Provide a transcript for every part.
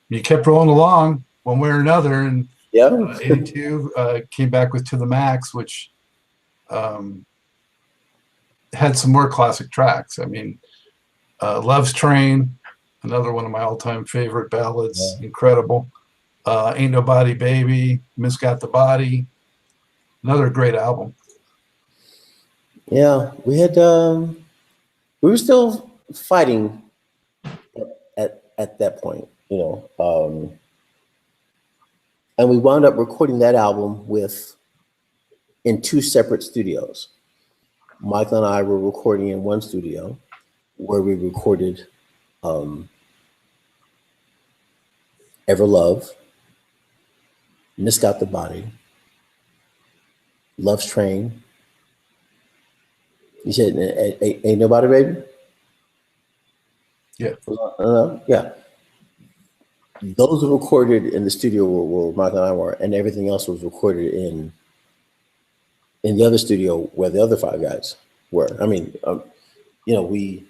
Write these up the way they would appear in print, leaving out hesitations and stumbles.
you kept rolling along one way or another, and Yeah. 82 came back with To the Max, which had some more classic tracks. I mean, Love's Train, another one of my all-time favorite ballads, incredible. Ain't Nobody Baby, Miss Got the Body, another great album. Yeah, we had we were still fighting at that point, you know, and we wound up recording that album in two separate studios. Michael and I were recording in one studio where we recorded Ever Love, Miss Got the Body, Love's Train. You said Ain't Nobody Baby? Yeah. Yeah. Those were recorded in the studio where Michael and I were, and everything else was recorded in the other studio where the other five guys were. I mean, you know, we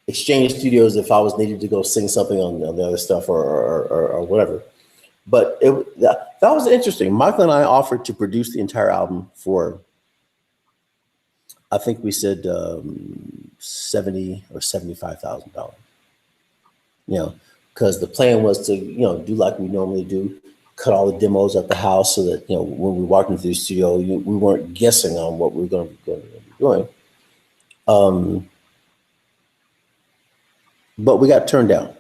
exchanged studios if I was needed to go sing something on the other stuff or whatever. But that was interesting. Michael and I offered to produce the entire album for, I think we said $70,000 or $75,000. You know, because the plan was to, you know, do like we normally do, cut all the demos at the house so that, you know, when we walked into the studio, we weren't guessing on what we were going to be doing. But we got turned down.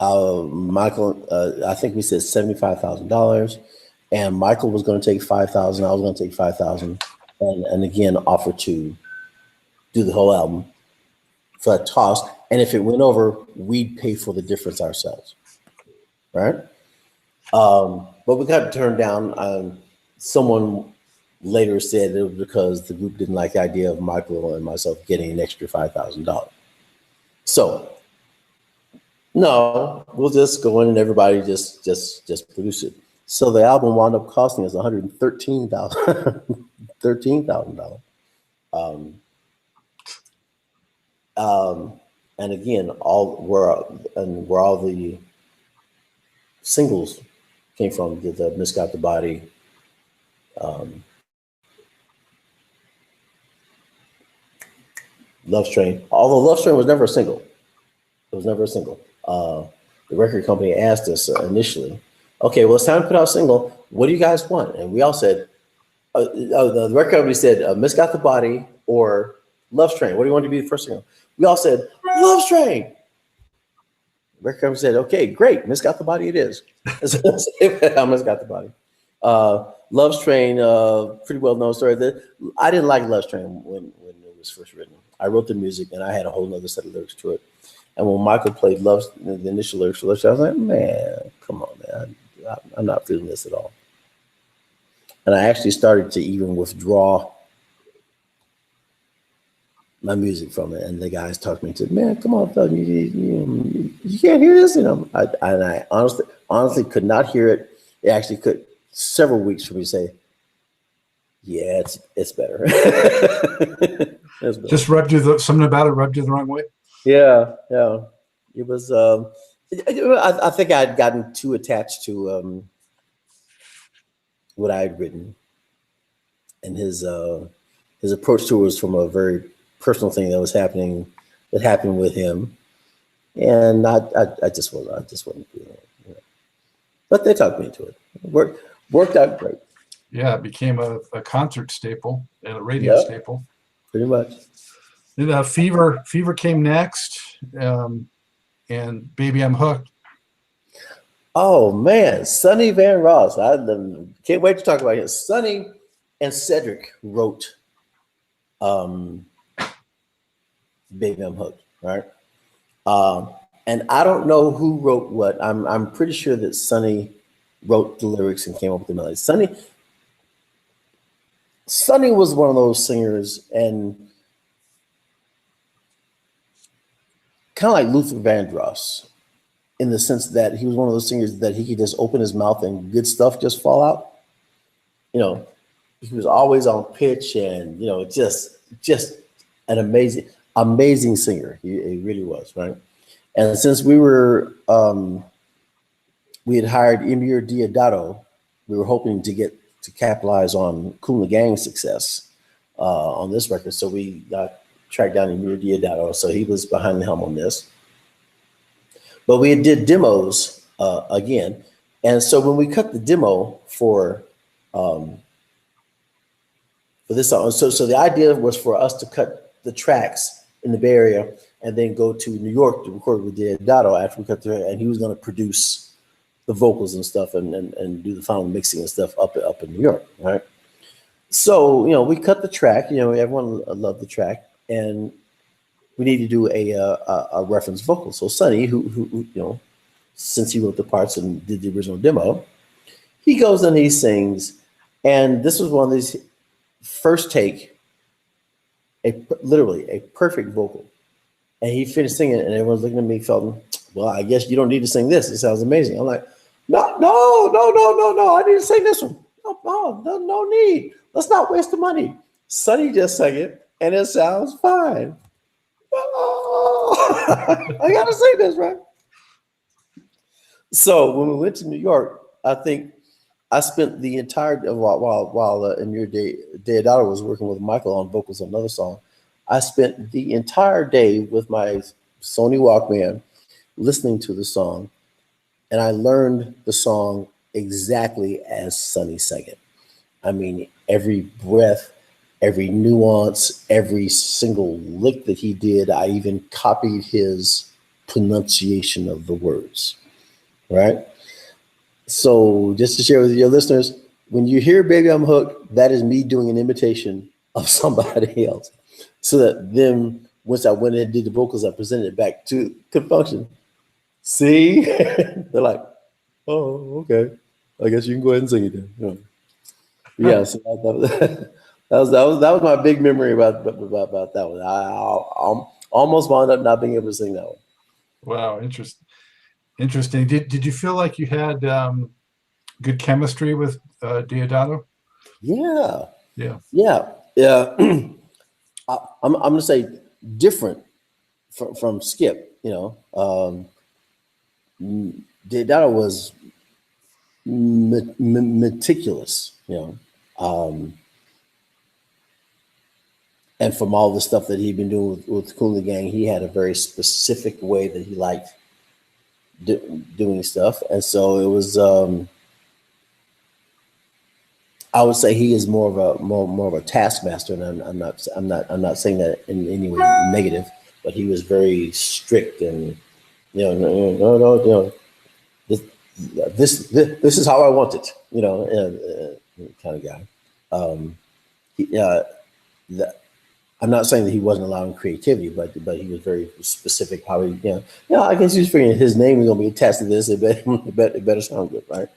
Michael, I think we said $75,000, and Michael was going to take $5,000. I was going to take $5,000, and again offered to do the whole album for a toss. And if it went over, we'd pay for the difference ourselves, right? But we got turned down. Someone later said it was because the group didn't like the idea of Michael and myself getting an extra $5,000. So no, we'll just go in and everybody just produce it. So the album wound up costing us $113,000. And again, where all the singles came from, the Miss Got the Body, Love's Train. Although Love's Train was never a single. It was never a single. The record company asked us initially, okay, well, it's time to put out a single. What do you guys want? And we all said, the record company said, Miss Got the Body or Love's Train. What do you want to be the first single? We all said, Love's Train. The record company said, okay, great. Miss Got the Body it is. Miss Got the Body. Love's Train, pretty well known story. I didn't like Love's Train when it was first written. I wrote the music and I had a whole nother set of lyrics to it. And when Michael played the initial lyrics for Love's Train, I was like, man, come on, man. I'm not feeling this at all. And I actually started to even withdraw my music from it. And the guys talked me to, man, come on, Felton, you can't hear this. You know, I honestly could not hear it. It actually took several weeks for me to say, yeah, it's better. It's better. Just something about it rubbed you the wrong way? Yeah. It was, I think I'd gotten too attached to what I had written. And his approach to it was from a very personal thing that happened with him. And I just wasn't feeling it. You know. But they talked me into it. Worked out great. Yeah, it became a concert staple and a radio staple. Pretty much. Then Fever came next, and Baby I'm Hooked. Oh man, Sonny Van Ross. I can't wait to talk about him. Sonny and Cedric wrote Baby I'm Hooked, right? And I don't know who wrote what. I'm pretty sure that Sonny wrote the lyrics and came up with the melody. Sonny was one of those singers, and kind of like Luther Vandross, in the sense that he was one of those singers that he could just open his mouth and good stuff just fall out. You know, he was always on pitch, and you know, just an amazing. amazing singer. He really was, right? And since we had hired Emir Deodato, we were hoping to capitalize on Kool and the Gang's success on this record. So we tracked down Emir Deodato. So he was behind the helm on this. But we did demos again. And so when we cut the demo for this song, so the idea was for us to cut the tracks in the Bay Area and then go to New York to record with Deodato after we cut and he was going to produce the vocals and stuff and do the final mixing and stuff up in New York, right? So, we cut the track, everyone loved the track, and we need to do a reference vocal. So Sonny, who since he wrote the parts and did the original demo, he goes and he sings, and this was one of these first take, literally a perfect vocal. And he finished singing, and everyone's looking at me, Felton, well, I guess you don't need to sing this. It sounds amazing. I'm like, no, I need to sing this one. No need. Let's not waste the money. Sonny just sang it, and it sounds fine. I gotta say this, right? So when we went to New York, I think I spent the entire while Emir Deodato was working with Michael on vocals on another song. I spent the entire day with my Sony Walkman listening to the song, and I learned the song exactly as Sonny sang it. I mean, every breath, every nuance, every single lick that he did, I even copied his pronunciation of the words, right? So just to share with your listeners, when you hear Baby I'm Hooked, that is me doing an imitation of somebody else. So that then once I went in and did the vocals, I presented it back to Con Funk Shun. See? They're like, oh, okay. I guess you can go ahead and sing it then. Yeah, so that was my big memory about that one. I almost wound up not being able to sing that one. Wow, interesting. Did you feel like you had good chemistry with Deodato? Yeah. I'm gonna say different from Skip. Deodato was meticulous. And from all the stuff that he'd been doing with Kool and the Gang, he had a very specific way that he liked doing stuff, and so it was. I would say he is more of a taskmaster, and I'm not saying that in any way negative, but he was very strict and this is how I want it, kind of guy. I'm not saying that he wasn't allowing creativity, but he was very specific how he, I guess he was figuring his name is going to be attached to this. It better sound good, right?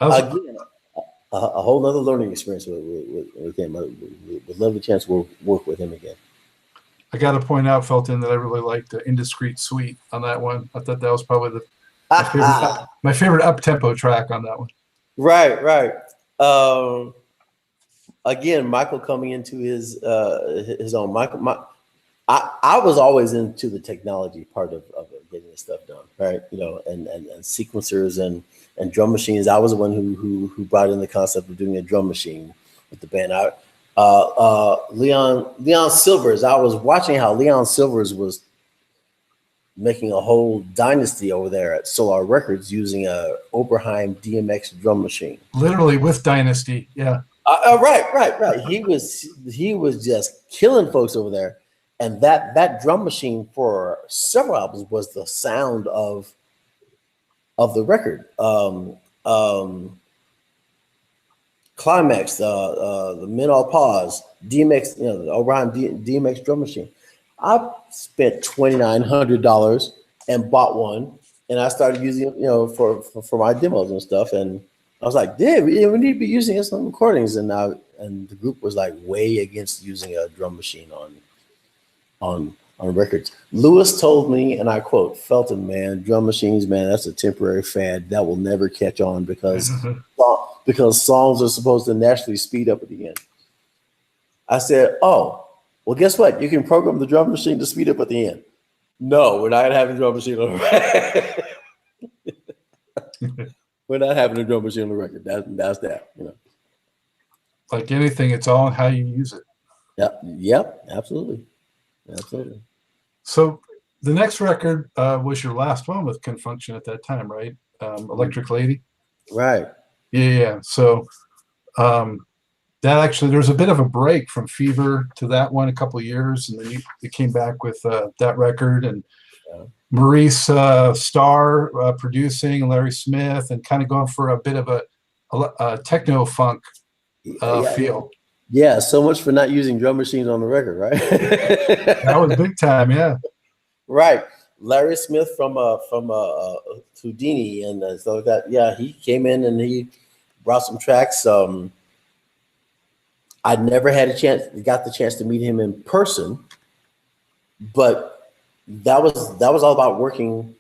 Again, a whole other learning experience with him. Would love the chance to work with him again. I got to point out, Felton, that I really liked Indiscreet Suite on that one. I thought that was probably my favorite up-tempo track on that one. Right. Again, Michael coming into his own. I was always into the technology part of getting this stuff done, right? And sequencers and drum machines. I was the one who brought in the concept of doing a drum machine with the band. Leon Silvers. I was watching how Leon Silvers was making a whole dynasty over there at Solar Records using a Oberheim DMX drum machine. Literally with Dynasty, yeah. Right. He was just killing folks over there, and that drum machine for several albums was the sound of the record. Climax, the Men All Pause, DMX, the Oberheim DMX drum machine. I spent $2,900 and bought one, and I started using it, for my demos and stuff. And I was like, "Dude, we need to be using this on recordings." And the group was like way against using a drum machine on records. Lewis told me, and I quote, "Felton, man, drum machines, man, that's a temporary fad that will never catch on because songs are supposed to naturally speed up at the end." I said, "Oh, Well, guess what? You can program the drum machine to speed up at the end. No, we're not having a drum machine on the record. We're not having a drum machine on the record. That's that. You know. Like anything, it's all how you use it. Yep. Absolutely. Absolutely. So the next record was your last one with Con Funk Shun at that time, right? Electric Lady. Right. Yeah. So that actually, there's a bit of a break from Fever to that one, a couple of years, and then you came back with that record, and Maurice Starr producing, and Larry Smith, and kind of going for a bit of a techno funk feel. Yeah, so much for not using drum machines on the record, right? That was big time, yeah. Right. Larry Smith from Houdini and stuff like that. Yeah, he came in and he brought some tracks. I never got the chance to meet him in person, but that was all about working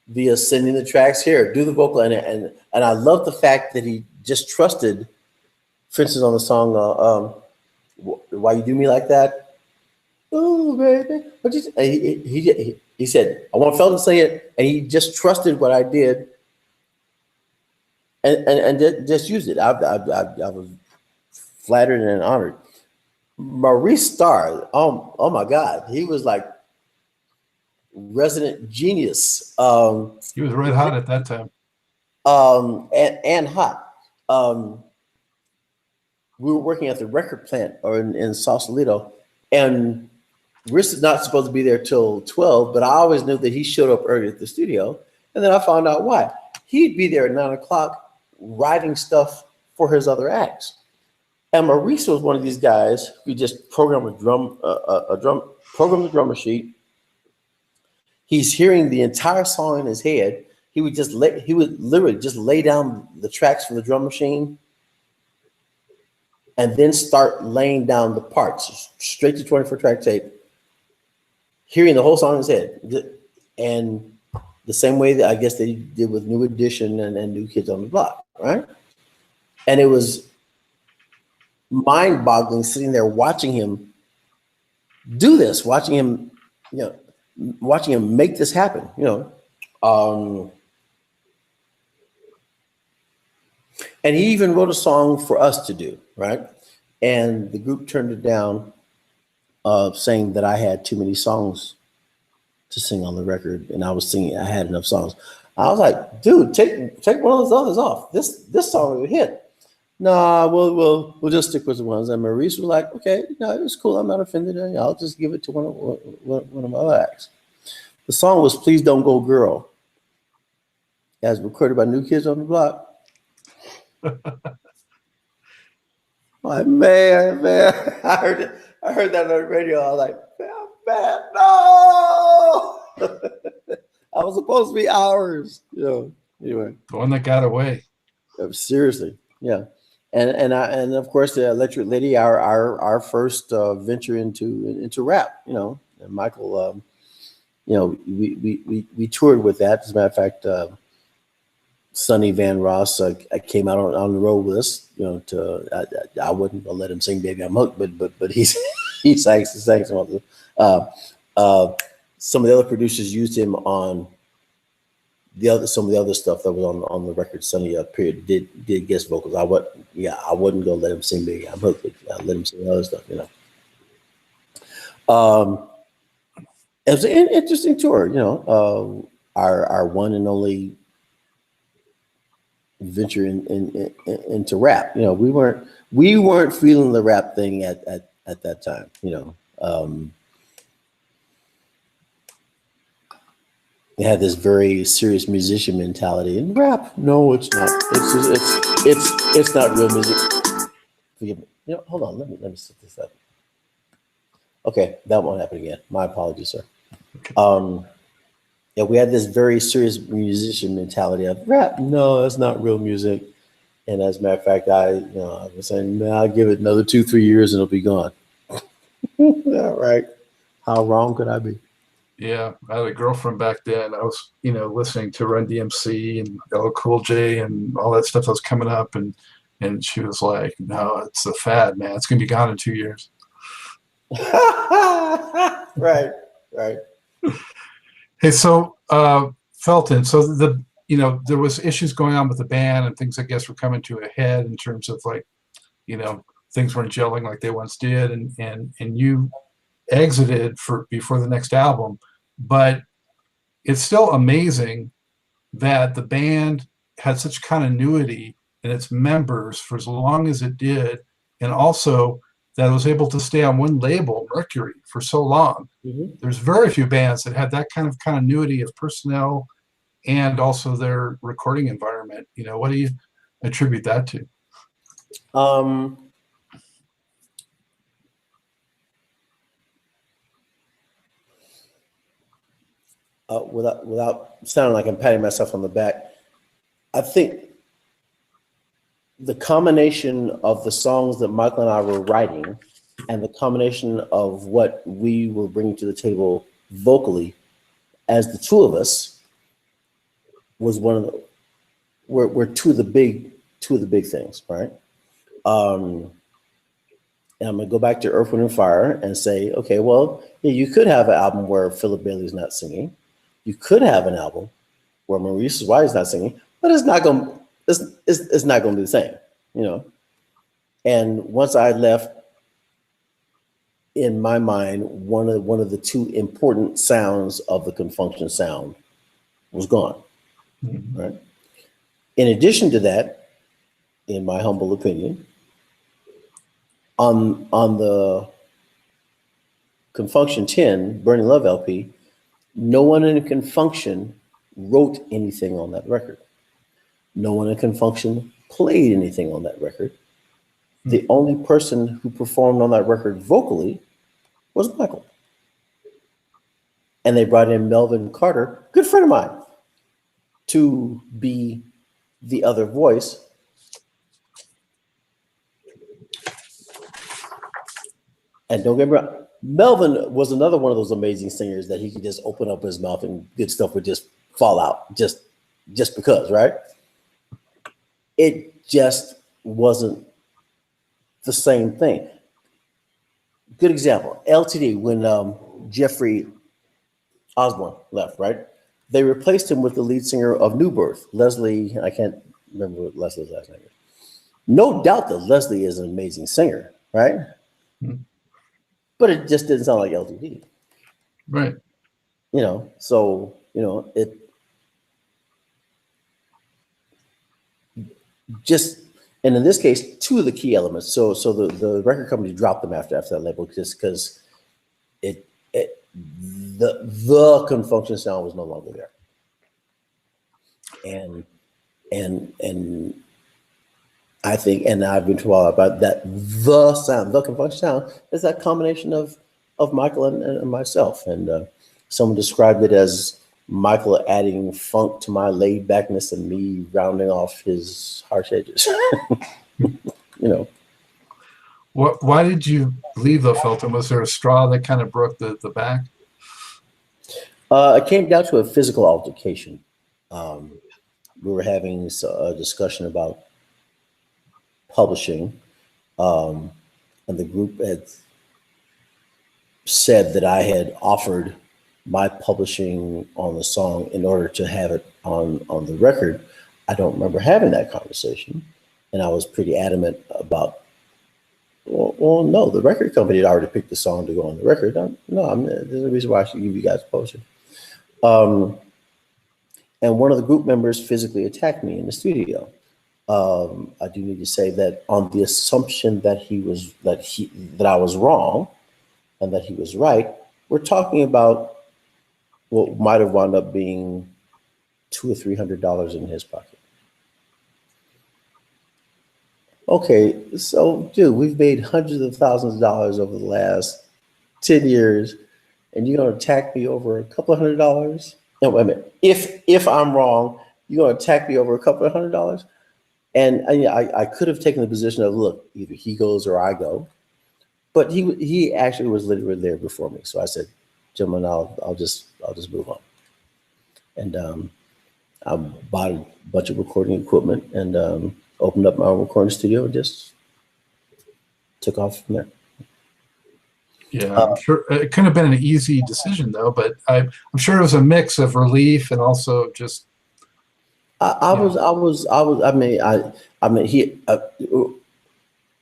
via sending the tracks here, do the vocal, and I love the fact that he just trusted, for instance, on the song "Why You Do Me Like That." Oh, baby, but he said, "I want Felton to say it," and he just trusted what I did, and just used it. I was flattered and honored. Maurice Starr, oh my God, he was like resident genius. He was red hot at that time. And hot. We were working at the record plant or in Sausalito, and Maurice is not supposed to be there till 12, but I always knew that he showed up early at the studio, and then I found out why. He'd be there at 9 o'clock writing stuff for his other acts. And Maurice was one of these guys who just programmed the drummer sheet. He's hearing the entire song in his head. He would literally just lay down the tracks from the drum machine and then start laying down the parts straight to 24-track tape, hearing the whole song in his head. And the same way that I guess they did with New Edition and New Kids on the Block, right? And it was mind-boggling sitting there watching him do this, watching him make this happen, and he even wrote a song for us to do, right? And the group turned it down, saying that I had too many songs to sing on the record, and I had enough songs. I was like, dude, take one of those others off. This song was a hit. Nah, we'll just stick with the ones. And Maurice was like, okay, no, it's cool. I'm not offended. I'll just give it to one of my other acts. The song was "Please Don't Go Girl," as recorded by New Kids on the Block. Like, man, I heard that on the radio. I was like, man, no. I was supposed to be ours, Anyway, the one that got away. Seriously, yeah. And of course the Electric Lady, our first venture into rap, and Michael, we toured with that. As a matter of fact, Sonny Van Ross came out on the road with us. I wouldn't let him sing "Baby I'm Hooked," but he sang some of the. Some of the other producers used him on some of the other stuff that was on the record. Sonny period did guest vocals. I wouldn't go let him sing "Baby I'm Hooked." I'd let him sing other stuff. It was an interesting tour. Our one and only venture into rap. We weren't feeling the rap thing at that time. They had this very serious musician mentality, and rap, no, it's not. It's not real music. Forgive me. Hold on. Let me set this up. Okay, that won't happen again. My apologies, sir. Yeah, we had this very serious musician mentality of rap. No, that's not real music. And as a matter of fact, I was saying, man, I'll give it another 2-3 years and it'll be gone. All right. How wrong could I be? Yeah, I had a girlfriend back then. I was, listening to Run DMC and LL Cool J and all that stuff that was coming up, and she was like, "No, it's a fad, man. It's gonna be gone in 2 years." Right, right. Hey, so Felton, so there was issues going on with the band and things I guess were coming to a head in terms of like, things weren't gelling like they once did, and you exited for before the next album, but it's still amazing that the band had such continuity in its members for as long as it did, and also that it was able to stay on one label, Mercury, for so long. Mm-hmm. There's very few bands that had that kind of continuity of personnel and also their recording environment. What do you attribute that to? Um, without sounding like I'm patting myself on the back, I think the combination of the songs that Michael and I were writing and the combination of what we were bringing to the table vocally as the two of us was were two of the big things, right? And I'm gonna go back to Earth, Wind, and Fire and say, okay, well, yeah, you could have an album where Philip Bailey's not singing. You could have an album where Maurice White is not singing, but it's not gonna be the same, And once I left, in my mind, one of the two important sounds of the Con Funk Shun sound was gone. Mm-hmm. Right. In addition to that, in my humble opinion, on the Con Funk Shun 10 Burning Love LP, no one in Con Funk Shun wrote anything on that record. No one in Con Funk Shun played anything on that record. Mm-hmm. The only person who performed on that record vocally was Michael. And they brought in Melvin Carter, good friend of mine, to be the other voice. And don't get me wrong, Melvin was another one of those amazing singers that he could just open up his mouth and good stuff would just fall out just because, right? It just wasn't the same thing. Good example, LTD, when Jeffrey Osborne left, right? They replaced him with the lead singer of New Birth, Leslie. I can't remember what Leslie's last name is. No doubt that Leslie is an amazing singer, right? Mm-hmm. But it just didn't sound like LTD. Right. So, it just, and in this case, two of the key elements. So the record company dropped them after that label just because the Con Funk Shun sound was no longer there. And I think, and I've been told about that, the sound, the Con Funk Shun sound is that combination of Michael and myself. And someone described it as Michael adding funk to my laid backness and me rounding off his harsh edges. Why did you leave though, Felton? Was there a straw that kind of broke the back? It came down to a physical altercation. We were having a discussion about publishing, and the group had said that I had offered my publishing on the song in order to have it on the record. I don't remember having that conversation, and I was pretty adamant about, well, no, the record company had already picked the song to go on the record. There's a reason why I should give you guys publishing. And one of the group members physically attacked me in the studio. I do need to say that on the assumption that I was wrong and that he was right, we're talking about what might have wound up being $200 or $300 in his pocket. Okay, so dude, we've made hundreds of thousands of dollars over the last 10 years, and you're gonna attack me over a couple of $100? No, wait a minute. If I'm wrong, you're gonna attack me over a couple of $100? And I could have taken the position of, look, either he goes or I go, but he actually was literally there before me. So I said, gentlemen, I'll just move on. And I bought a bunch of recording equipment and opened up my own recording studio and just took off from there. Yeah, I'm sure it couldn't have been an easy decision though, but I'm sure it was a mix of relief and also just, I mean,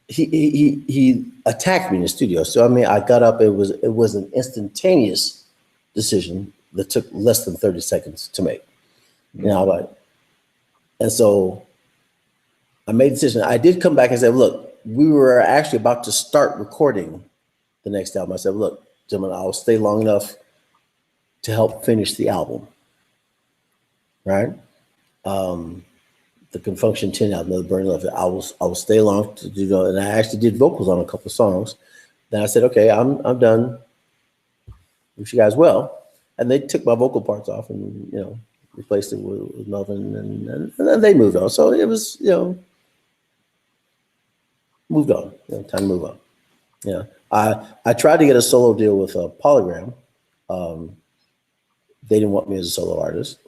he attacked me in the studio. So I mean, I got up. It was an instantaneous decision that took less than 30 seconds to make. You know, like, and so I made the decision. I did come back and say, look, we were actually about to start recording the next album. I said, look, gentlemen, I'll stay long enough to help finish the album. Right? The Con Funk Shun 10 album, the Burning Love, I will stay long to do, and I actually did vocals on a couple of songs. Then I said, okay, I'm done. Wish you guys well. And they took my vocal parts off and, you know, replaced it with Melvin, and then they moved on. So it was, you know, moved on. You know, time to move on. Yeah. I tried to get a solo deal with Polygram. They didn't want me as a solo artist.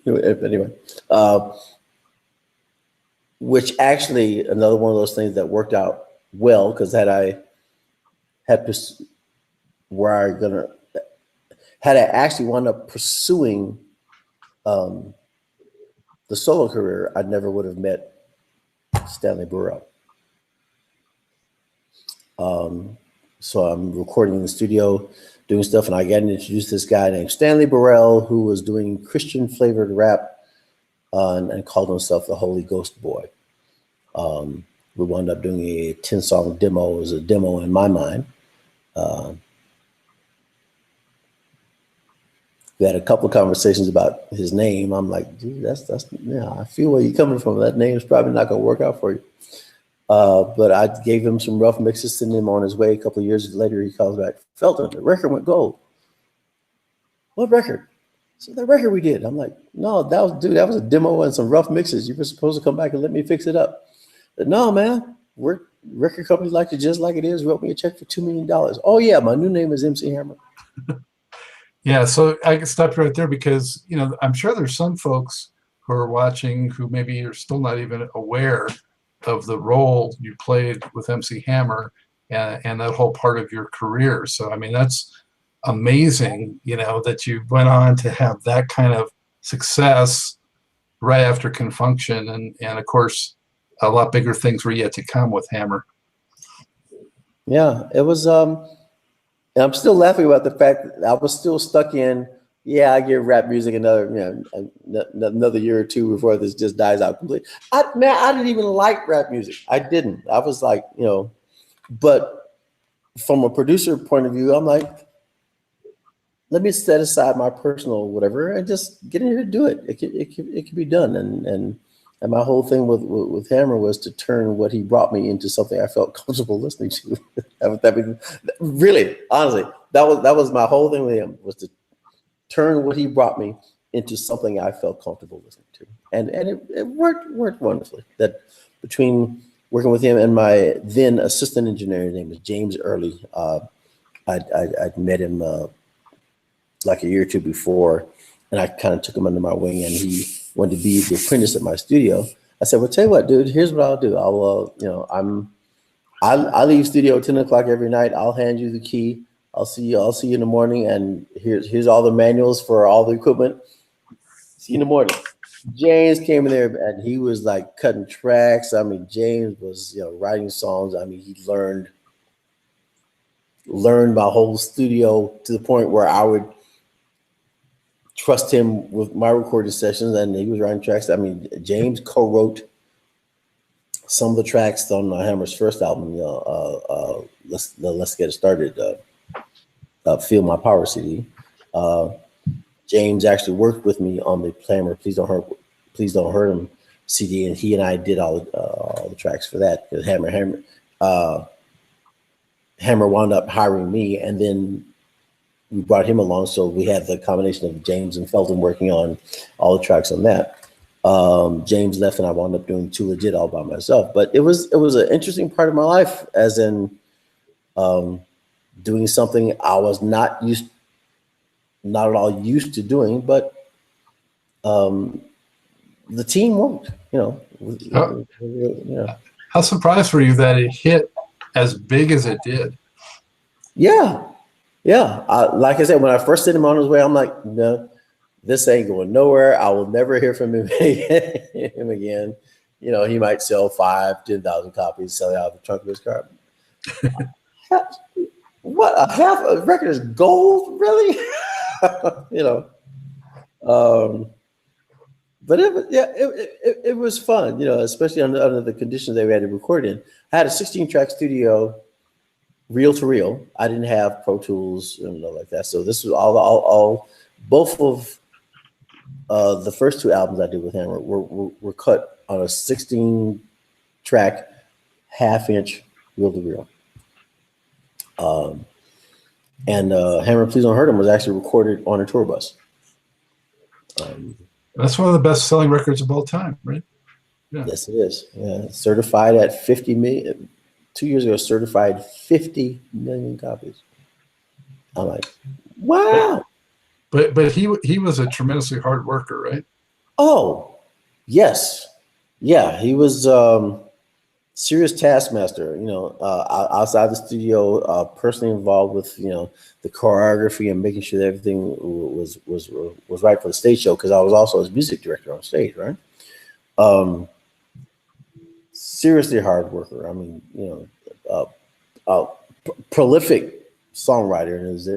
Anyway, which actually another one of those things that worked out well, because had I actually wound up pursuing the solo career, I never would have met Stanley Burrell. So I'm recording in the studio, doing stuff, and I got introduced to this guy named Stanley Burrell, who was doing Christian flavored rap and called himself the Holy Ghost Boy. We wound up doing a 10-song demo. It was a demo in my mind. We had a couple of conversations about his name. I'm like, dude, that's yeah, I feel where you're coming from. That name is probably not going to work out for you. But I gave him some rough mixes, sending him on his way. A couple of years later, he calls back, Felton, the record went gold. What record? So the record we did. I'm like, no, that was a demo and some rough mixes. You were supposed to come back and let me fix it up. But no, man, record companies like it just like it is. Wrote me a check for $2 million. Oh yeah, my new name is MC Hammer. Yeah, so I can stop you right there because, you know, I'm sure there's some folks who are watching who maybe are still not even aware of the role you played with MC Hammer and that whole part of your career. So, I mean, that's amazing, you know, that you went on to have that kind of success right after Con Funk Shun, and of course, a lot bigger things were yet to come with Hammer. Yeah, it was, and I'm still laughing about the fact that I was still stuck in, yeah, I give rap music another year or two before this just dies out completely. I didn't even like rap music. I didn't. I was like, you know, but from a producer point of view, I'm like, let me set aside my personal whatever and just get in here to do it. It can be done. And my whole thing with Hammer was to turn what he brought me into something I felt comfortable listening to. Really, honestly, that was my whole thing with him, was to turn what he brought me into something I felt comfortable listening to. And it worked wonderfully. That between working with him and my then assistant engineer, his name was James Early. I'd met him like a year or two before, and I kind of took him under my wing, and he wanted to be the apprentice at my studio. I said, well, tell you what, dude, here's what I'll do. I leave studio at 10 o'clock every night. I'll hand you the key. I'll see you in the morning, and here's all the manuals for all the equipment. See you in the morning. James came in there, and he was like cutting tracks. I mean, James was, you know, writing songs. I mean, he learned my whole studio to the point where I would trust him with my recording sessions, and he was writing tracks. I mean, James co-wrote some of the tracks on Hammer's first album, you know, Let's Get It Started, Feel My Power CD. James actually worked with me on the Hammer Please Don't Hurt Him CD, and he and I did all the tracks for that. Because Hammer wound up hiring me, and then we brought him along, so we had the combination of James and Felton working on all the tracks on that. James left, and I wound up doing Too Legit all by myself. But it was an interesting part of my life, as in doing something I was not at all used to doing, but the team worked. You know, How surprised were you that it hit as big as it did? Yeah. Like I said, when I first sent him on his way, I'm like, no, this ain't going nowhere. I will never hear from him, him again. You know, he might sell 10,000 copies, sell it out of the trunk of his car. What, a half a record is gold, really? You know, but it was fun, you know, especially under the conditions that we had to record in. I had a 16-track studio, reel to reel. I didn't have Pro Tools and like that, so this was all both of the first two albums I did with Hammer were cut on a 16-track, half-inch reel to reel. And Hammer Please Don't Hurt Him was actually recorded on a tour bus. That's one of the best-selling records of all time, right? Yeah. Yes, it is. Yeah, certified at 50 million. 2 years ago, certified 50 million copies. I'm like, wow. But he was a tremendously hard worker, right? Oh, yes. Yeah, he was serious taskmaster, you know, outside the studio, personally involved with, you know, the choreography and making sure that everything was right for the stage show, because I was also his music director on stage, right? Seriously hard worker. I mean, you know, prolific songwriter. And it was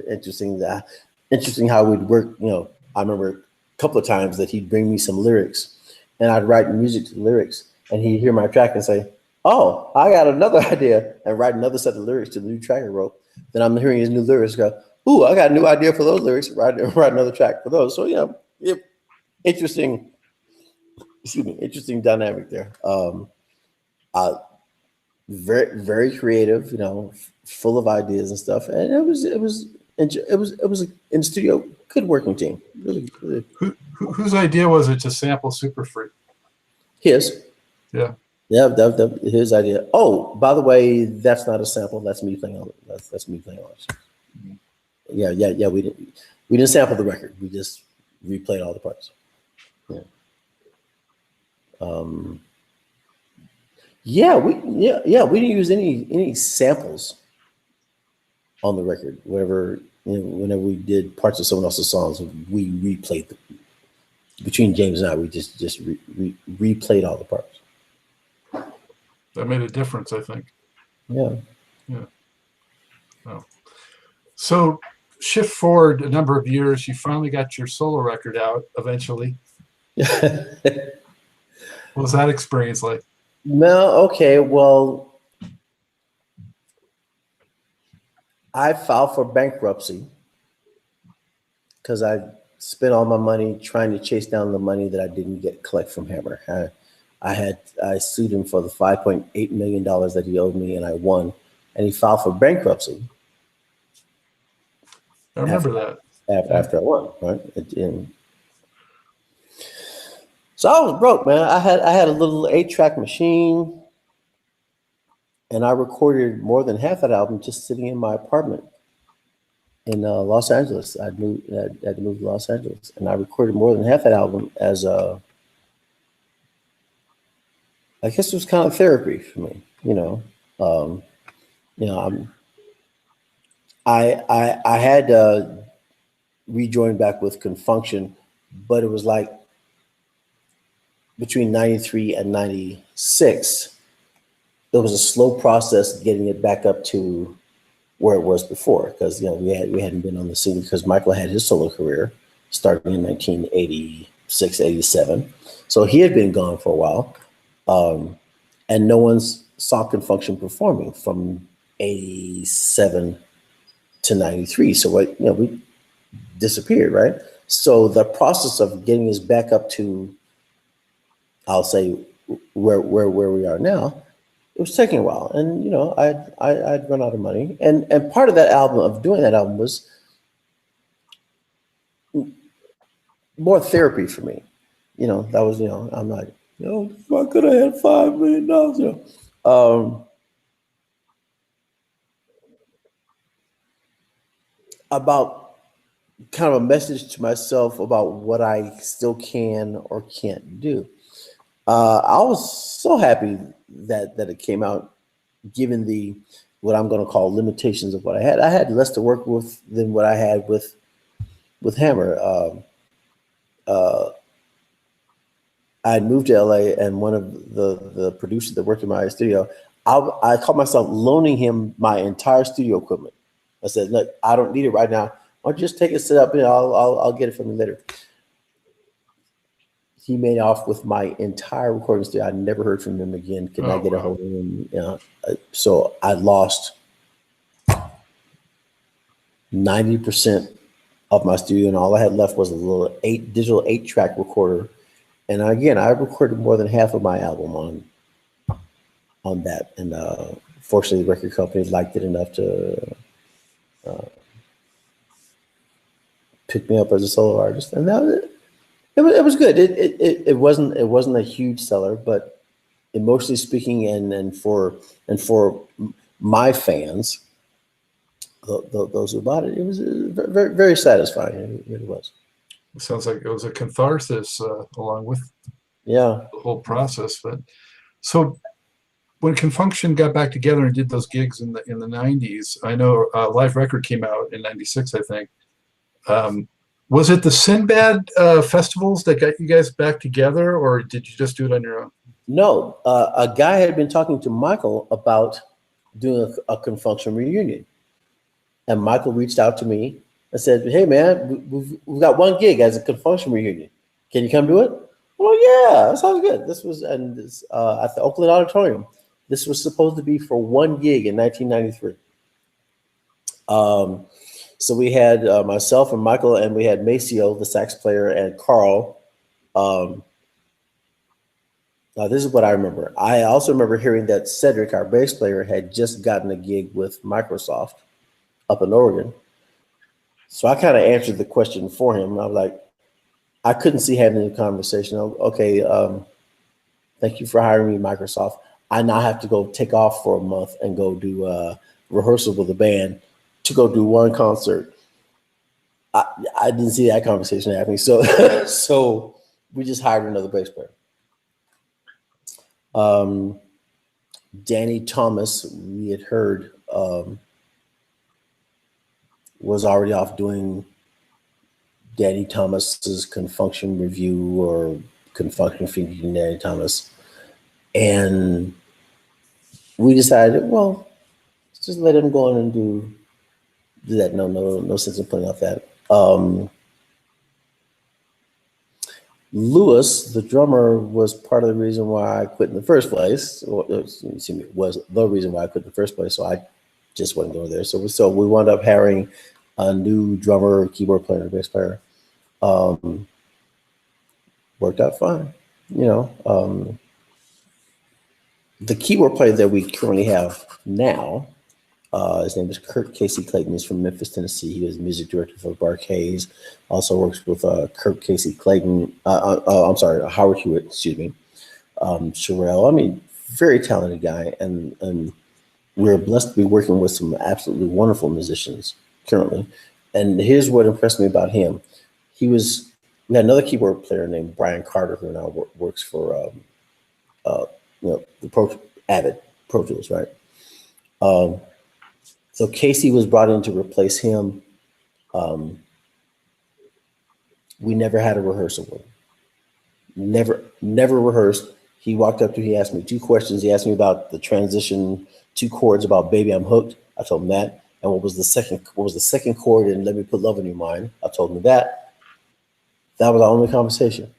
interesting how we'd work. You know, I remember a couple of times that he'd bring me some lyrics, and I'd write music to the lyrics, and he'd hear my track and say, "Oh, I got another idea," and write another set of lyrics to the new track I wrote. Then I'm hearing his new lyrics, go, "Ooh, I got a new idea for those lyrics." Write another track for those. So yeah, interesting. Excuse me, interesting dynamic there. Very, very creative, you know, full of ideas and stuff, and it was in the studio, good working team. Really. Whose idea was it to sample Super Freak? His. Yeah. Yeah, his idea. Oh, by the way, that's not a sample. That's me playing on it. That's me playing on it. Yeah. We didn't sample the record. We just replayed all the parts. Yeah. We didn't use any samples on the record. Whenever we did parts of someone else's songs, we replayed them. Between James and I, we just replayed all the parts. That made a difference, I think. Yeah. Oh. So shift forward a number of years, you finally got your solo record out eventually. What was that experience like? No, okay, well, I filed for bankruptcy because I spent all my money trying to chase down the money that I didn't collect from Hammer. I sued him for the $5.8 million that he owed me, and I won. And he filed for bankruptcy. I remember that. After I won, right? So I was broke, man. I had a little 8-track machine, and I recorded more than half that album just sitting in my apartment in Los Angeles. I had to move to Los Angeles, and I recorded more than half that album as I guess it was kind of therapy for me, you know. I had rejoined back with Con Funk Shun, but it was like between 93 and 96, there was a slow process getting it back up to where it was before, because we hadn't been on the scene, because Michael had his solo career starting in 1986, 87. So he had been gone for a while. And no one saw Con Funk Shun performing from 87 to 93. So we disappeared, right? So the process of getting us back up to, I'll say, where we are now, it was taking a while. And I'd run out of money. And part of that album, of doing that album, was more therapy for me. That was, I'm like, if I could have had $5 million, about kind of a message to myself about what I still can or can't do. I was so happy that it came out, given the what I'm going to call limitations of what I had. I had less to work with than what I had with Hammer. I had moved to LA, and one of the producers that worked in my studio, I called myself loaning him my entire studio equipment. I said, "Look, I don't need it right now. Why don't you just take it, set up, and I'll get it from you later." He made off with my entire recording studio. I never heard from him again. Could not get a hold of him. You know, so I lost 90% of my studio, and all I had left was a little digital 8-track recorder. And again, I recorded more than half of my album on that. And fortunately, the record company liked it enough to pick me up as a solo artist, and that was it. It was good. It wasn't a huge seller, but emotionally speaking, and for my fans, those who bought it, it was very, very satisfying. It really was. It sounds like it was a catharsis along with the whole process. But so when Con Funk Shun got back together and did those gigs in the 90s, I know Live Record came out in 96, I think. Was it the Sinbad festivals that got you guys back together, or did you just do it on your own? No, a guy had been talking to Michael about doing a Con Funk Shun reunion, and Michael reached out to me and said, "Hey man, we've got one gig as a Con Funk Shun reunion. Can you come do it?" Well, yeah, that sounds good. This was at the Oakland Auditorium. This was supposed to be for one gig in 1993. So we had myself and Michael, and we had Maceo, the sax player, and Carl. Now this is what I remember. I also remember hearing that Cedric, our bass player, had just gotten a gig with Microsoft up in Oregon. So I kind of answered the question for him. I was like, I couldn't see having a conversation. Okay, thank you for hiring me, Microsoft. I now have to go take off for a month and go do rehearsal with the band to go do one concert. I didn't see that conversation happening. So so we just hired another bass player. Danny Thomas, we had heard, was already off doing Danny Thomas's Con Funk Shun review, or Con Funk Shun featuring Danny Thomas. And we decided, well, let's just let him go on and do that. No sense in putting off that. Lewis, the drummer, was part of the reason why I quit in the first place. Was the reason why I quit in the first place. So I just wasn't going there. So we wound up hiring a new drummer, keyboard player, and bass player. Worked out fine, you know. The keyboard player that we currently have now, his name is Kurt Casey Clayton. He's from Memphis, Tennessee. He was music director for Bark Hayes. Also works with Kurt Casey Clayton. Howard Hewitt, excuse me. Sherelle. I mean, very talented guy. And we're blessed to be working with some absolutely wonderful musicians currently. And here's what impressed me about him. We had another keyboard player named Brian Carter, who now works for the Avid Pro Tools, right? So Casey was brought in to replace him. We never had a rehearsal with him. Never rehearsed. He walked up to me, he asked me 2 questions. He asked me about the transition 2 chords about Baby I'm Hooked. I told him that. And what was the second chord in Let Me Put Love in Your Mind? I told him that. That was our only conversation.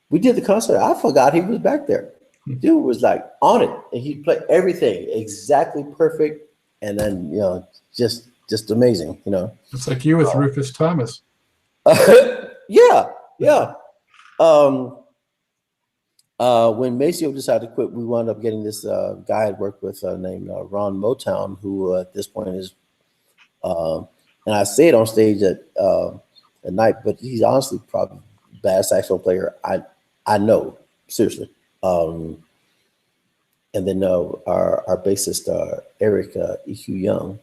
We did the concert. I forgot he was back there. Dude was like on it, and he played everything exactly perfect. And then, just amazing, It's like you with Rufus Thomas. Yeah. When Maceo decided to quit, we wound up getting this guy I'd worked with named Ron Motown, who at this point is, and I say it on stage at night, but he's honestly probably the best saxophone player I know, seriously. And then our bassist, Eric E.Q. Young,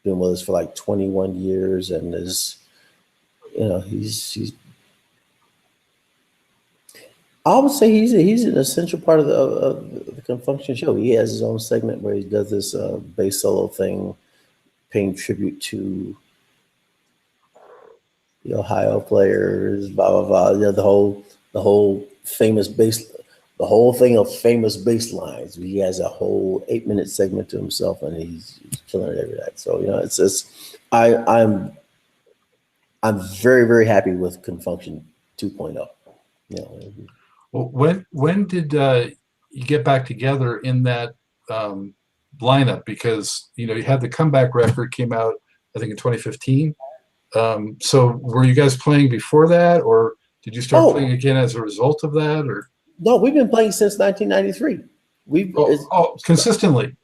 been with us for like 21 years, and is, he's I would say he's an essential part of the Con Funk Shun show. He has his own segment where he does this bass solo thing, paying tribute to the Ohio players, blah blah blah. You know, the whole famous bass, the whole thing of famous bass lines. He has a whole 8-minute segment to himself, and he's killing it every night. So you know, I'm very very happy with Con Funk Shun 2.0. You know. Well, when did you get back together in that lineup? Because you know you had the comeback record came out, I think in 2015. So were you guys playing before that, or did you start playing again as a result of that? Or no, we've been playing since 1993. We've consistently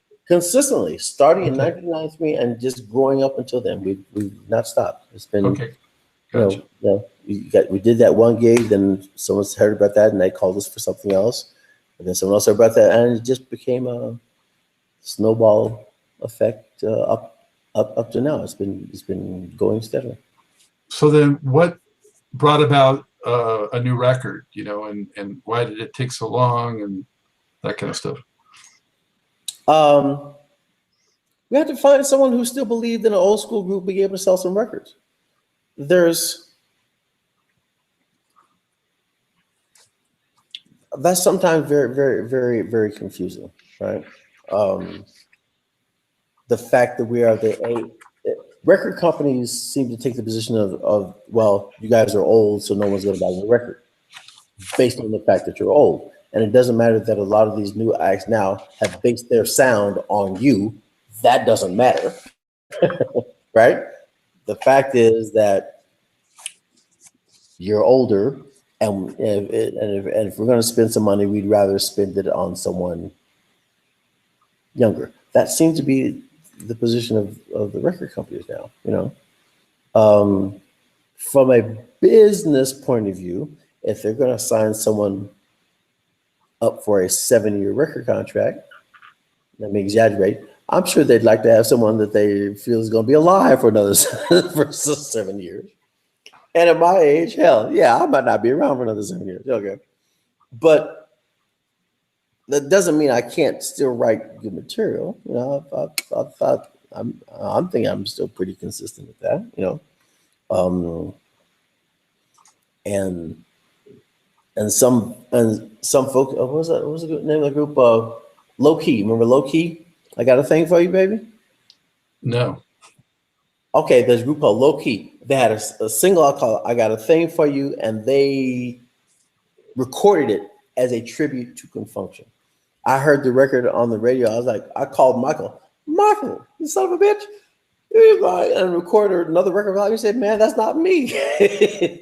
starting in 1993 and just growing up until then. We've not stopped. It's been okay. Gotcha. We did that one gig, then someone heard about that and they called us for something else, and then someone else heard about that, and it just became a snowball effect up to now. It's been going steadily. So then, what brought about a new record? You know, and why did it take so long and that kind of stuff? We had to find someone who still believed in an old school group being able to sell some records. That's sometimes very, very, very, very confusing, right? The fact that we are record companies seem to take the position of well, you guys are old, so no one's going to buy your record, based on the fact that you're old. And it doesn't matter that a lot of these new acts now have based their sound on you. That doesn't matter, right? The fact is that you're older, and if we're going to spend some money, we'd rather spend it on someone younger. That seems to be the position of the record companies now. You know, from a business point of view, if they're going to sign someone up for a 7-year record contract, let me exaggerate, I'm sure they'd like to have someone that they feel is going to be alive for another for 7 years. And at my age, hell, yeah, I might not be around for another 7 years. Okay. But that doesn't mean I can't still write good material. You know, I'm thinking I'm still pretty consistent with that, you know. And some folks, what was that? What was the name of the group? Low Key. Remember Low Key? I got a thing for you, baby. No. Okay, there's a group called Low Key. They had a single called "I Got a Thing for You," and they recorded it as a tribute to Con Funk Shun. I heard the record on the radio. I was like, I called Michael, you son of a bitch, and recorded another record. He said, "Man, that's not me."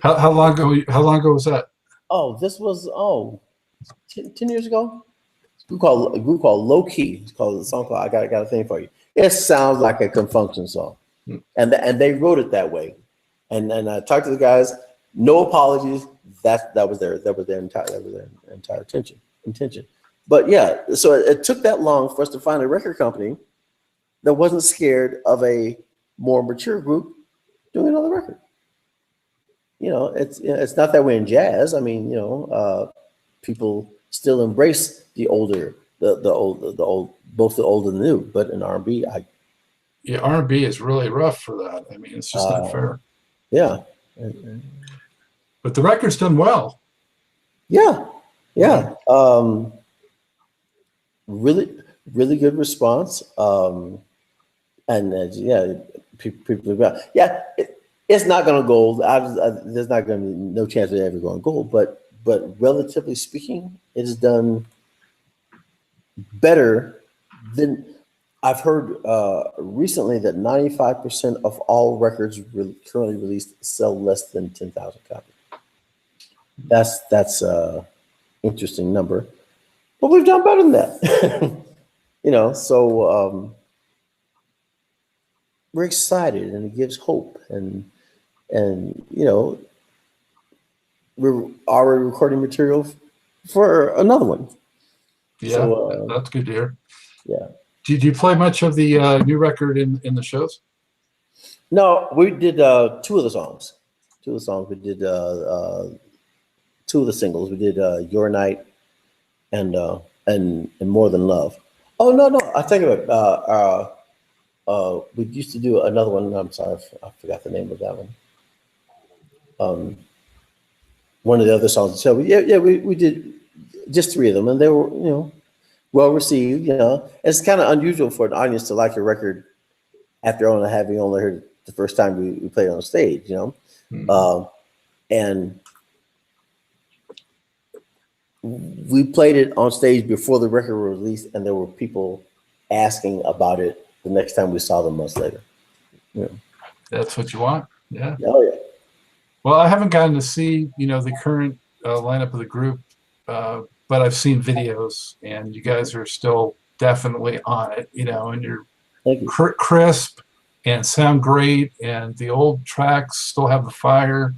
How long ago? How long ago was that? Oh, this was 10 years ago. A group called Low Key. It's called the song called "I Got a Thing for You." It sounds like a Con Funk Shun song, and they wrote it that way. And I talked to the guys. No apologies. That was their entire intention. But yeah, so it took that long for us to find a record company that wasn't scared of a more mature group doing another record. You know, it's not that way in jazz. I mean, you know, people still embrace the older, the old, both the old and the new. But in R&B, yeah, R&B is really rough for that. I mean, it's just not fair. Yeah. But the record's done well. Yeah. Really, really good response. And yeah, people. Yeah, it's not going to gold. There's not going to be no chance of it ever going gold. But relatively speaking, it is done better than I've heard recently that 95% of all records currently released sell less than 10,000 copies. That's a interesting number, but we've done better than that. You know, so we're excited, and it gives hope, and you know, we're already recording material for another one. Yeah, so, that's good to hear. Yeah. Did you play much of the new record in the shows? No, we did two of the songs. We did two two of the singles. We did Your Night and More Than Love. Oh no, I think of it. We used to do another one. I'm sorry, I forgot the name of that one. One of the other songs. So we did just three of them, and they were well received. It's kind of unusual for an audience to like a record after having only heard it the first time we played it on stage. And we played it on stage before the record was released, and there were people asking about it the next time we saw them months later. That's what you want. Yeah. Oh yeah. Well, I haven't gotten to see, the current lineup of the group, but I've seen videos, and you guys are still definitely on it, and you're crisp and sound great, and the old tracks still have the fire,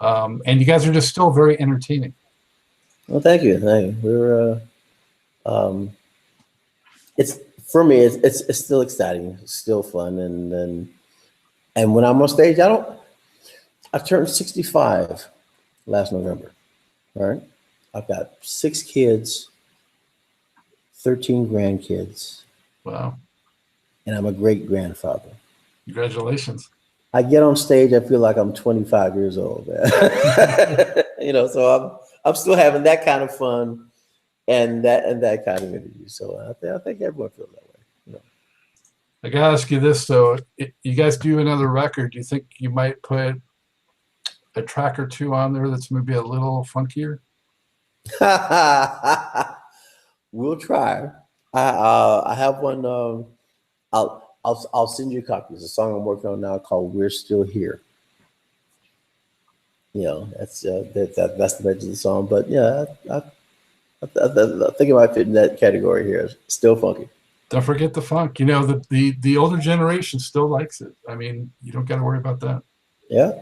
and you guys are just still very entertaining. Well, thank you. We're it's for me. It's still exciting. It's still fun, and when I'm on stage, I turned 65 last November. All right, I've got 6 kids, 13 grandkids. Wow! And I'm a great grandfather. Congratulations! I get on stage, I feel like I'm 25 years old, man. So I'm still having that kind of fun and that kind of energy. So I think everyone feels that way. I gotta ask you this though: you guys do another record? Do you think you might put a track or two on there that's maybe a little funkier? We'll try. I have one. I'll send you a copy. It's a song I'm working on now called "We're Still Here." That's the message of the song. But yeah, I think it might fit in that category here. Still funky. Don't forget the funk. The older generation still likes it. I mean, you don't got to worry about that. Yeah.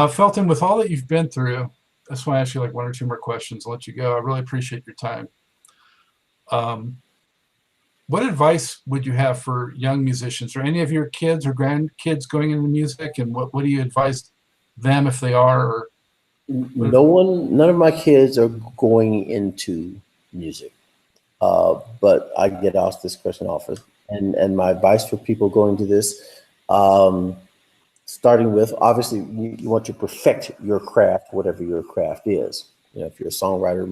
Felton, with all that you've been through, I just want to ask you like 1 or 2 more questions. I'll let you go. I really appreciate your time. What advice would you have for young musicians, or any of your kids or grandkids going into music? And what do you advise them if they are? Or none of my kids are going into music, but I get asked this question often. And my advice for people going to this, starting with, obviously, you want to perfect your craft, whatever your craft is. If you're a songwriter,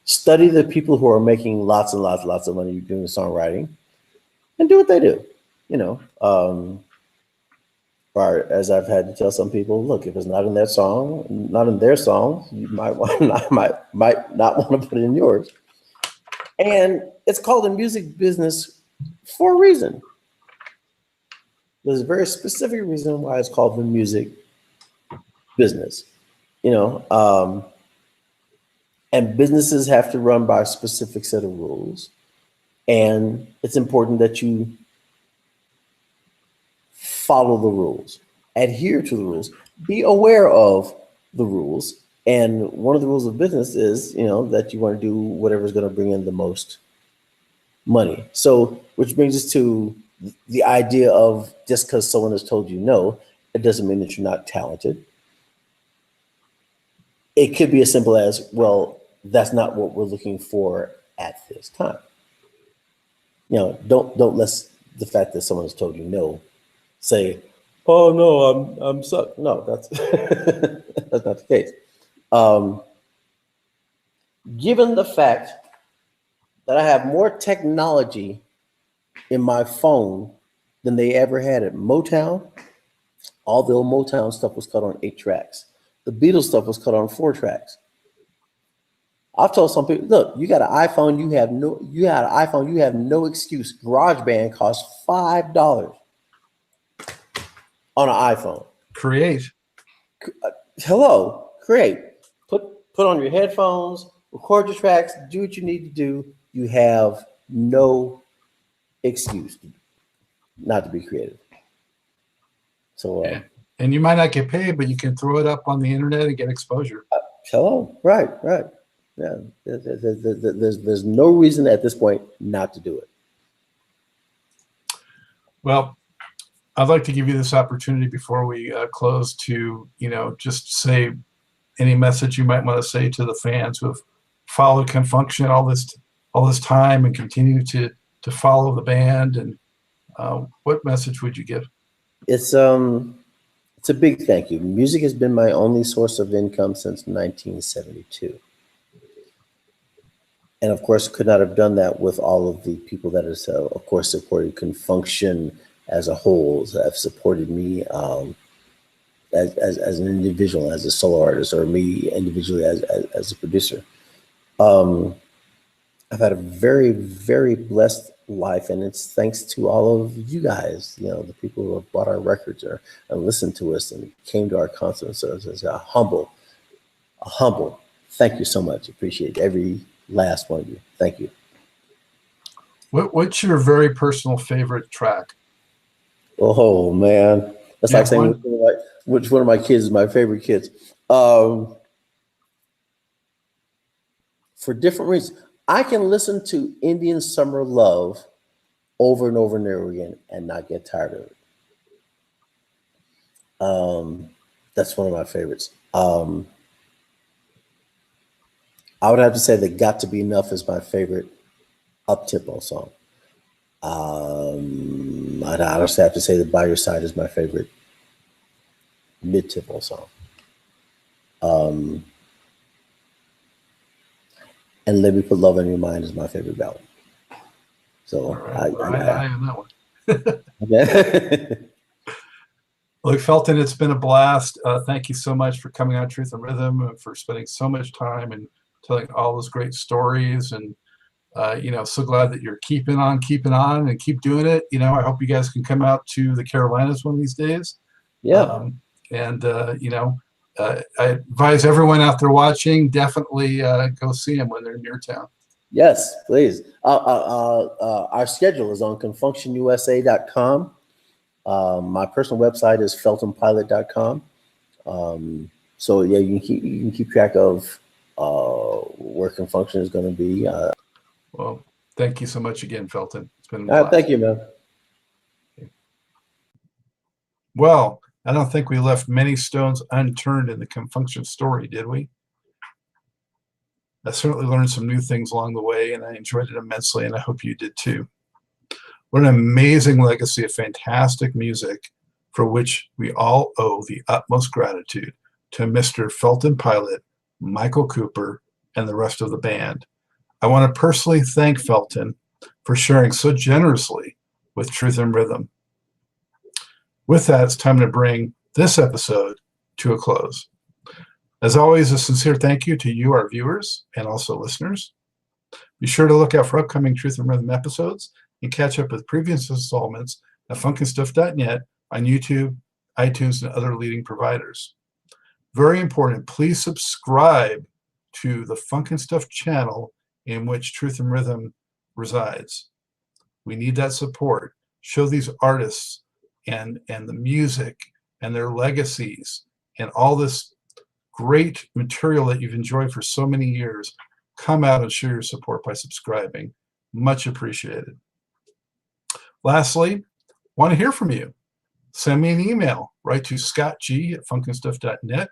study the people who are making lots and lots of money doing songwriting, and do what they do. Or as I've had to tell some people, look, if it's not in that song, not in their song, you might not want to put it in yours. And it's called the music business for a reason. There's a very specific reason why it's called the music business. And businesses have to run by a specific set of rules. And it's important that you follow the rules, adhere to the rules, be aware of the rules. And one of the rules of business is, that you want to do whatever's going to bring in the most money. So, which brings us to the idea of just because someone has told you no, it doesn't mean that you're not talented. It could be as simple as, well, that's not what we're looking for at this time. Don't let the fact that someone has told you no say, oh no, I'm suck. No, that's that's not the case. Given the fact that I have more technology in my phone than they ever had at Motown, all the old Motown stuff was cut on 8 tracks. The Beatles stuff was cut on 4 tracks. I've told some people, look, you got an iPhone, you have no excuse. GarageBand costs $5 on an iPhone. Create. Create. Put on your headphones, record your tracks, do what you need to do. You have no excuse not to be creative. So, and you might not get paid, but you can throw it up on the internet and get exposure. Right. Yeah, there's no reason at this point not to do it. Well, I'd like to give you this opportunity before we close to, just say any message you might want to say to the fans who have followed Con Funk Shun all this time and continue to follow the band. And what message would you give? It's a big thank you. Music has been my only source of income since 1972. And of course, could not have done that with all of the people that have, of course, supported Con Funk Shun as a whole, have supported me as an individual, as a solo artist, or me individually as a producer. I've had a very, very blessed life, and it's thanks to all of you guys, the people who have bought our records and listened to us and came to our concerts. So it's a humble thank you so much. Appreciate every last one of you. Thank you. What's your very personal favorite track? Oh man, that's like saying which one of my kids is my favorite kids. For different reasons, I can listen to Indian Summer Love over and over and over again and not get tired of it. That's one of my favorites. I would have to say that Got to Be Enough is my favorite up-tempo song. I'd honestly have to say that By Your Side is my favorite mid-tempo song. And Let Me Put Love in Your Mind is my favorite ballad. So I am that one. Okay. Look, Felton, it's been a blast. Thank you so much for coming on Truth and Rhythm and for spending so much time and telling all those great stories. And, so glad that you're keeping on and keep doing it. I hope you guys can come out to the Carolinas one of these days. Yeah. I advise everyone out there watching, definitely go see them when they're in your town. Yes, please. Our schedule is on confunctionusa.com. My personal website is feltonpilate.com. So yeah, you can keep track of where Con Funk Shun is going to be. Well, thank you so much again, Felton. It's been a thank you, man. Okay. Well, I don't think we left many stones unturned in the Con Funk Shun story, did we? I certainly learned some new things along the way, and I enjoyed it immensely, and I hope you did too. What an amazing legacy of fantastic music for which we all owe the utmost gratitude to Mr. Felton Pilate, Michael Cooper, and the rest of the band. I want to personally thank Felton for sharing so generously with Truth and Rhythm. With that, it's time to bring this episode to a close. As always, a sincere thank you to you, our viewers, and also listeners. Be sure to look out for upcoming Truth and Rhythm episodes and catch up with previous installments at funkandstuff.net on YouTube, iTunes, and other leading providers. Very important, please subscribe to the Funk and Stuff channel in which Truth and Rhythm resides. We need that support. Show these artists and the music and their legacies and all this great material that you've enjoyed for so many years. Come out and show your support by subscribing. Much appreciated. Lastly, want to hear from you. Send me an email. Write to scottg@funkandstuff.net.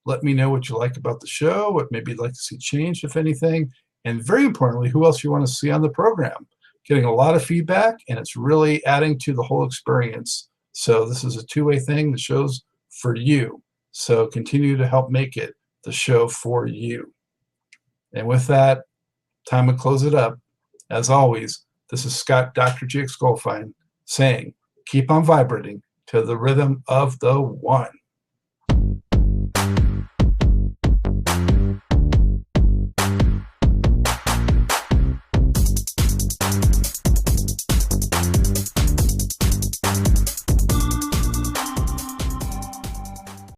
Let me know what you like about the show, what maybe you'd like to see changed, if anything, and very importantly, who else you want to see on the program. Getting a lot of feedback, and it's really adding to the whole experience. So this is a two-way thing. The show's for you. So continue to help make it the show for you. And with that, time to close it up. As always, this is Scott Dr. GX Goldfine saying, keep on vibrating to the rhythm of the one.